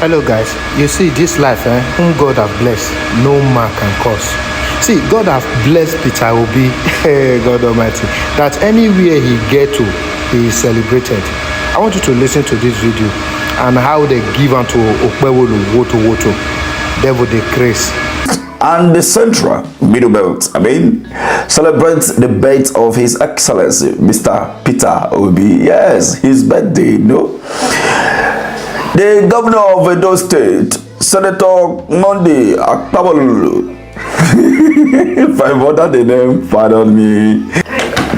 Hello guys, you see this life whom God have blessed, no man can curse. See, God have blessed Peter Obi, God Almighty, that anywhere he get to, he is celebrated. I want you to listen to this video and how they give unto Okpewolu Woto, devil the grace. And the Central Middle Belt, celebrates the birth of His Excellency, Mr. Peter Obi. Yes, his birthday, no? The governor of Edo State, Senator Monday Akpabolu, if I murder the name, pardon me,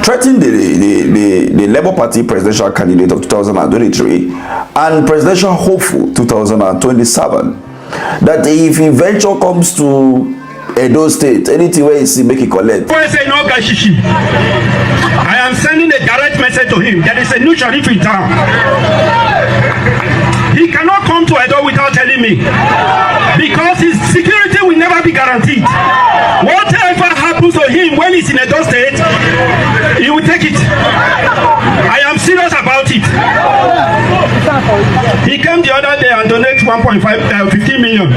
threatened the Labour Party presidential candidate of 2023 and presidential hopeful 2027 that if he venture comes to Edo State, anything where he see, make it collect. I am sending a direct message to him. There is a new sheriff in town. He cannot come to Edo without telling me, because his security will never be guaranteed. Whatever happens to him when he's in Edo State, he will take it. I am serious about it. He came the other day and donated 15 million.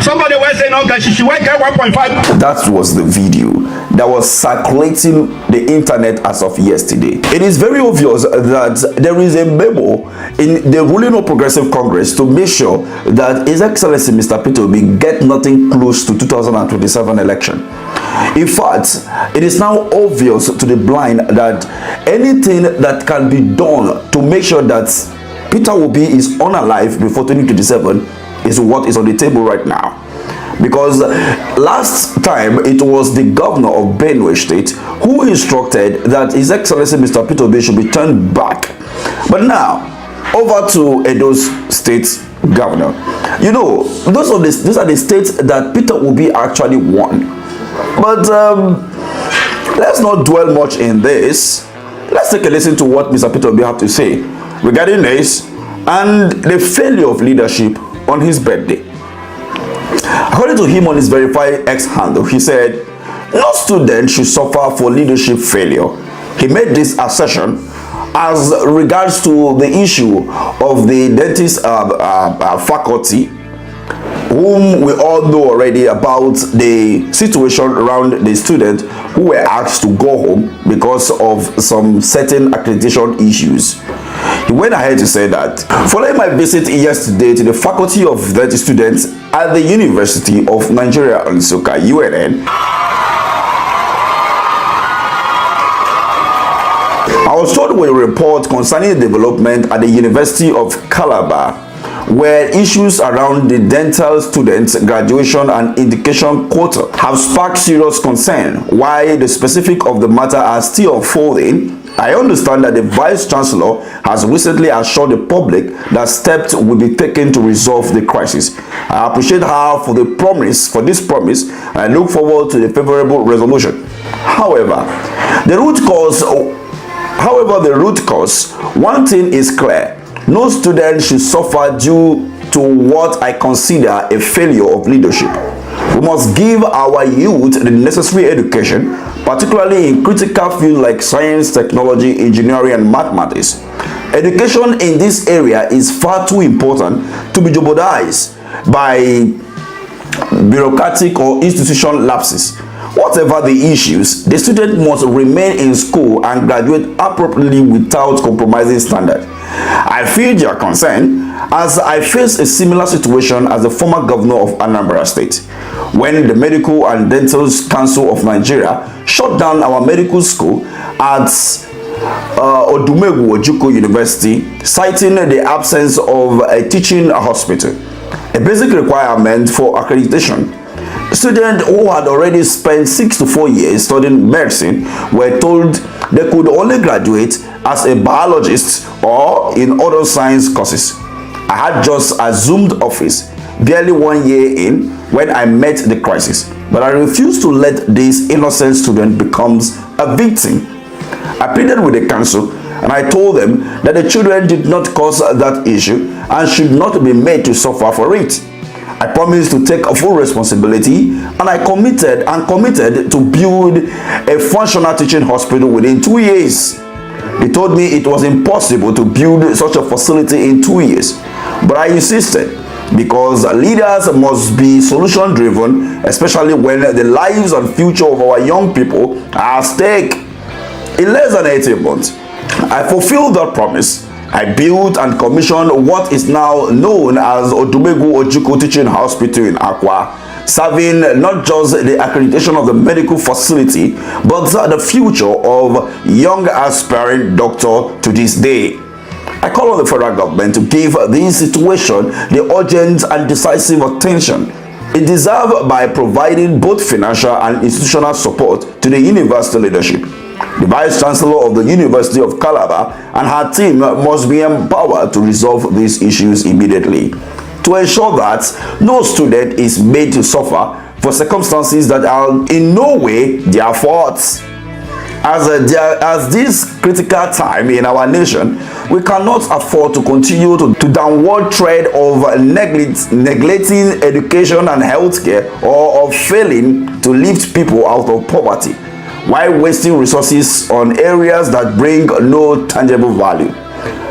Somebody was saying, "Okay, she will get 1.5." That was the video that was circulating the internet as of yesterday. It is very obvious that there is a memo in the ruling of Progressive Congress to make sure that His Excellency Mr. Peter Obi get nothing close to 2027 election. In fact, it is now obvious to the blind that anything that can be done to make sure that Peter Obi is unalive before 2027 is what is on the table right now. Because last time it was the governor of Benue State who instructed that His Excellency Mr. Peter Obi should be turned back. But now, over to Edo State governor. You know, those are the states that Peter Obi actually won. But let's not dwell much in this. Let's take a listen to what Mr. Peter Obi have to say regarding this and the failure of leadership on his birthday. According to him on his verified X handle, he said, no student should suffer for leadership failure. He made this assertion as regards to the issue of the dentist faculty, whom we all know already about the situation around the students who were asked to go home because of some certain accreditation issues. He went ahead to say that, following my visit yesterday to the faculty of dentistry students at the University of Nigeria Nsukka, UNN, I was told with a report concerning the development at the University of Calabar, where issues around the dental students' graduation and indication quota have sparked serious concern. Why the specifics of the matter are still unfolding, I understand that the Vice Chancellor has recently assured the public that steps will be taken to resolve the crisis. I appreciate her for this promise, and I look forward to the favorable resolution. However, the root cause, one thing is clear. No student should suffer due to what I consider a failure of leadership. We must give our youth the necessary education, particularly in critical fields like science, technology, engineering, and mathematics. Education in this area is far too important to be jeopardized by bureaucratic or institutional lapses. Whatever the issues, the student must remain in school and graduate appropriately without compromising standard. I feel your concern as I face a similar situation as the former governor of Anambra State, when the Medical and Dental Council of Nigeria shut down our medical school at Odumegwu Ojukwu University, citing the absence of a teaching hospital, a basic requirement for accreditation. Students who had already spent 6 to 4 years studying medicine were told they could only graduate as a biologist or in other science courses. I had just assumed office barely 1 year in when I met the crisis, but I refused to let this innocent student become a victim. I pleaded with the council and I told them that the children did not cause that issue and should not be made to suffer for it. I promised to take full responsibility, and I committed to build a functional teaching hospital within 2 years. They told me it was impossible to build such a facility in 2 years, but I insisted. because leaders must be solution driven, especially when the lives and future of our young people are at stake. In less than 18 months, I fulfilled that promise. I built and commissioned what is now known as Odumegwu Ojukwu Teaching Hospital in Akwa, serving not just the accreditation of the medical facility, but the future of young aspiring doctor to this day. I call on the federal government to give this situation the urgent and decisive attention it deserves by providing both financial and institutional support to the university leadership. The Vice Chancellor of the University of Calabar and her team must be empowered to resolve these issues immediately, to ensure that no student is made to suffer for circumstances that are in no way their faults. As this critical time in our nation, we cannot afford to continue to downward trend of neglecting education and healthcare, or of failing to lift people out of poverty, while wasting resources on areas that bring no tangible value.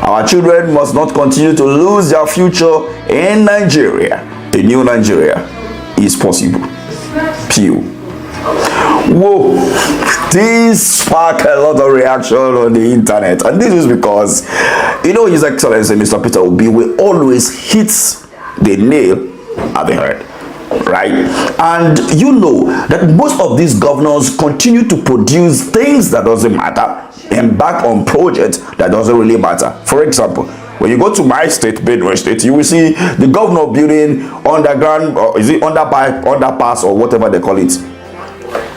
Our children must not continue to lose their future in Nigeria. A new Nigeria is possible. Pew. Whoa, this sparked a lot of reaction on the internet, and this is because, His Excellency Mr. Peter Obi will always hit the nail at the head, right? And you know that most of these governors continue to produce things that doesn't matter, embark on projects that doesn't really matter. For example, when you go to my state, Benue State, you will see the governor building underground, or is it underpass or whatever they call it.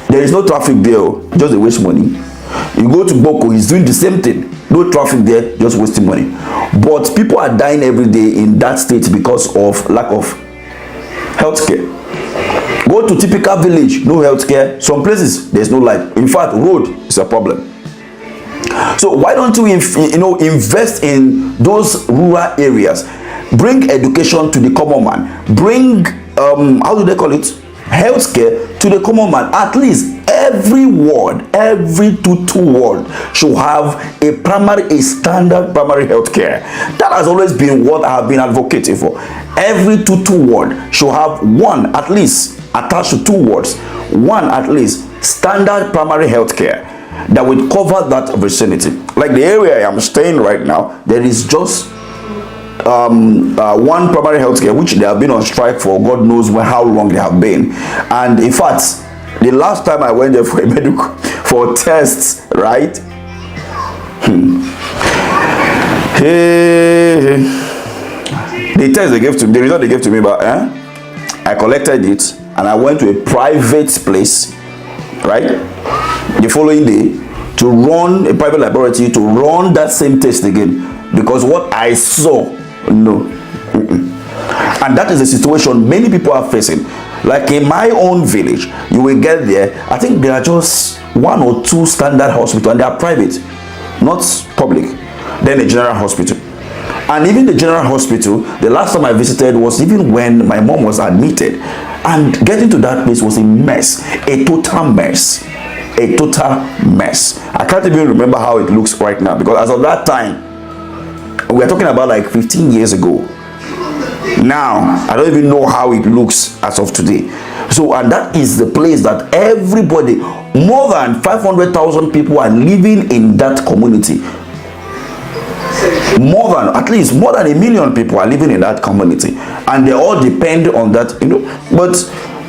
There is no traffic there, just a waste money. You go to Boko, he's doing the same thing. No traffic there, just wasting money. But people are dying every day in that state because of lack of healthcare. Go to typical village, no healthcare. Some places, there's no light. In fact, road is a problem. So why don't you invest in those rural areas? Bring education to the common man. Bring, how do they call it? Healthcare to the common man. At least every ward, every two ward should have a standard primary healthcare. That has always been what I have been advocating for. Every two ward should have one at least attached to 2 wards, one at least standard primary healthcare that will cover that vicinity. Like the area I am staying right now, there is just one primary healthcare which they have been on strike for God knows how long they have been. And in fact, the last time I went there for a medical for tests, right? The test they gave to me, the result they gave to me, but I collected it and I went to a private place, right? The following day to run a private laboratory to run that same test again, because what I saw, no. And that is the situation many people are facing. Like in my own village, you will get there, I think there are just 1 or 2 standard hospitals, and they are private, not public. Then a general hospital. And even the general hospital, the last time I visited was even when my mom was admitted, and getting to that place was a mess, a total mess. A total mess. I can't even remember how it looks right now, because as of that time, we are talking about like 15 years ago. Now, I don't even know how it looks as of today. So, and that is the place that everybody, more than 500,000 people are living in that community. At least more than 1 million people are living in that community. And they all depend on that, but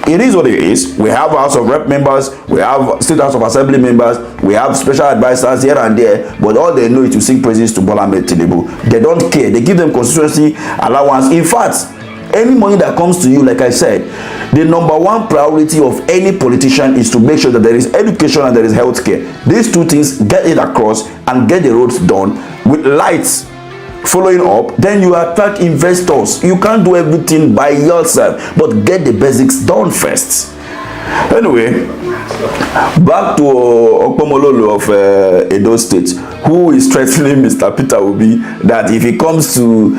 it is what it is. We have House of Rep members, we have State House of Assembly members, we have special advisors here and there, but all they know is to sing praises to Bola Ahmed Tinubu. They don't care. They give them constituency allowance. In fact, any money that comes to you, like I said, the number 1 priority of any politician is to make sure that there is education and there is healthcare. These 2 things, get it across and get the roads done with lights following up. Then you attract investors. You can't do everything by yourself, but get the basics done first. Anyway, back to Okpomololo of Edo State, who is threatening Mr. Peter Obi that if he comes to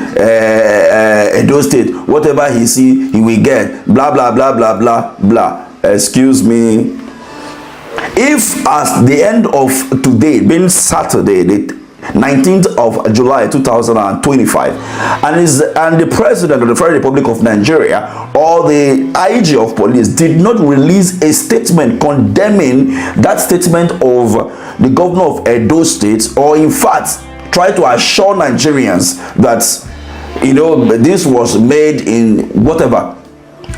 Edo State, whatever he see, he will get, blah, blah, blah, blah, blah, blah. Excuse me. If at the end of today, being Saturday, 19th of July 2025, and the president of the Federal Republic of Nigeria, or the IG of police, did not release a statement condemning that statement of the governor of Edo State, or in fact try to assure Nigerians that, you know, this was made in whatever.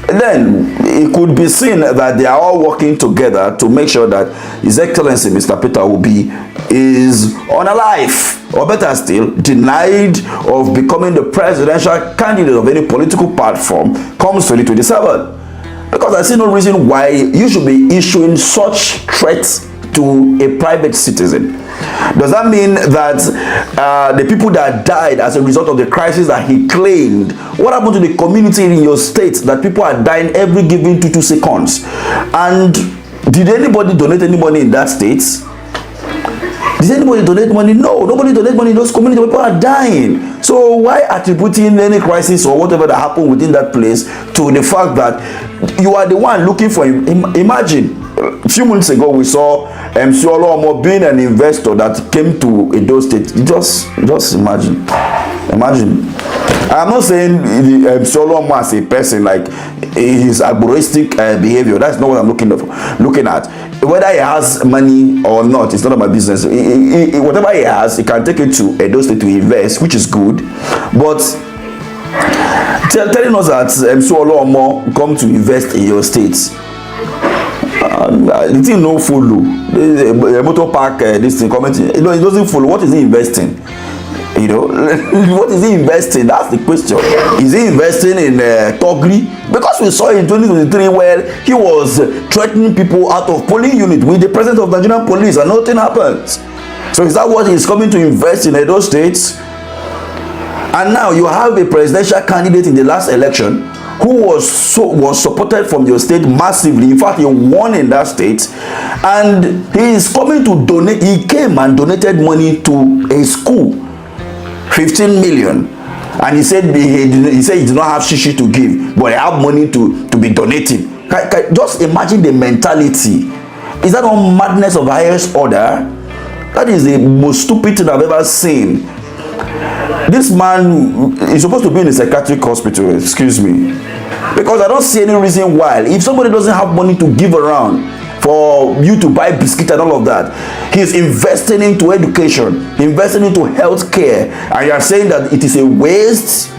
Then it could be seen that they are all working together to make sure that His Excellency Mr. Peter Obi is unalive, or better still, denied of becoming the presidential candidate of any political platform comes 2027. Because I see no reason why you should be issuing such threats to a private citizen. Does that mean that the people that died as a result of the crisis that he claimed, what happened to the community in your state that people are dying every given 2 seconds? And did anybody donate any money in that state? Did anybody donate money? No, nobody donate money in those communities. People are dying. So why attributing any crisis or whatever that happened within that place to the fact that you are the one looking for him? Imagine, a few months ago we saw MC Oluomo being an investor that came to Edo State. Just imagine. I'm not saying MC Oluomo as a person, like his agboristic behavior. That's not what I'm looking at. Whether he has money or not, it's none of my business. Whatever he has, he can take it to Edo State to invest, which is good. But telling us that MC Oluomo come to invest in your state, the thing no follow. The motor park, this thing commenting, you know, it doesn't follow. What is he investing? You know, what is he investing? That's the question. Is he investing in Togri? Because we saw in 2023 where he was threatening people out of polling unit with the president of Nigerian police, and nothing happens. So is that what he's coming to invest in Edo States? And now you have a presidential candidate in the last election who was supported from your state massively. In fact, he won in that state, and he is coming to donate. He came and donated money to a school, 15 million, and he said he did not have shishi to give, but he have money to be donating. Just imagine the mentality. Is that not madness of highest order? That is the most stupid thing I've ever seen. This man is supposed to be in a psychiatric hospital, excuse me, because I don't see any reason why, if somebody doesn't have money to give around for you to buy biscuit and all of that, he's investing into education, investing into health care, and you are saying that it is a waste.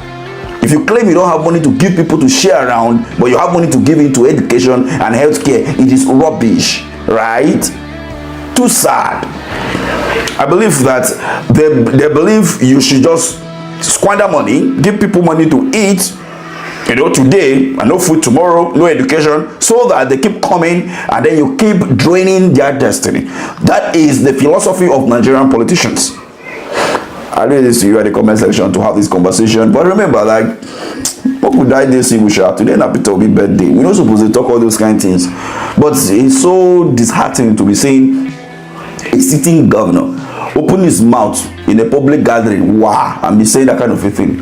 If you claim you don't have money to give people to share around, but you have money to give into education and health care, it is rubbish, right? Too sad. I believe that they believe you should just squander money, give people money to eat, you know, today, and no food tomorrow, no education, so that they keep coming, and then you keep draining their destiny. That is the philosophy of Nigerian politicians. I leave this to you at the comment section to have this conversation. But remember, like, what could I do? See, we shall today na Peter Obi birthday. We're not supposed to talk all those kind of things, but it's so disheartening to be saying a sitting governor open his mouth in a public gathering, wow, and be saying that kind of a thing.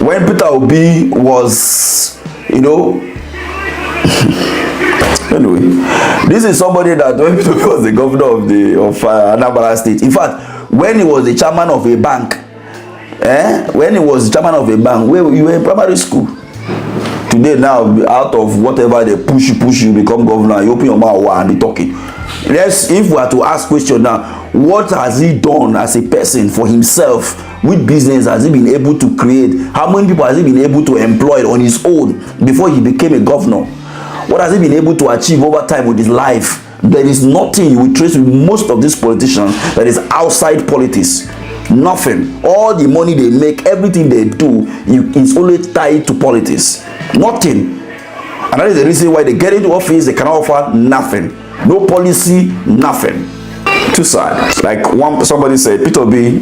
When Peter Obi was, you know, anyway, this is somebody that when Peter Obi was the governor of Anambra State, in fact, when he was the chairman of a bank, when he was the chairman of a bank, where you were in primary school. Today now, out of whatever they push you become governor, you open your mouth and be talking. Yes, if we are to ask question now, what has he done as a person for himself? Which business has he been able to create? How many people has he been able to employ on his own before he became a governor? What has he been able to achieve over time with his life? There is nothing you will trace with most of these politicians that is outside politics. Nothing. All the money they make, everything they do is always tied to politics. Nothing. And that is the reason why they get into office, they cannot offer nothing. No policy, nothing. Too sad. Like somebody said, Peter Obi,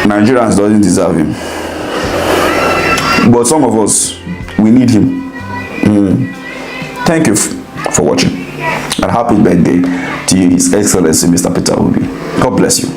Nigerians doesn't deserve him. But some of us, we need him. Thank you for watching. And happy birthday to you, His Excellency Mr. Peter Obi. God bless you.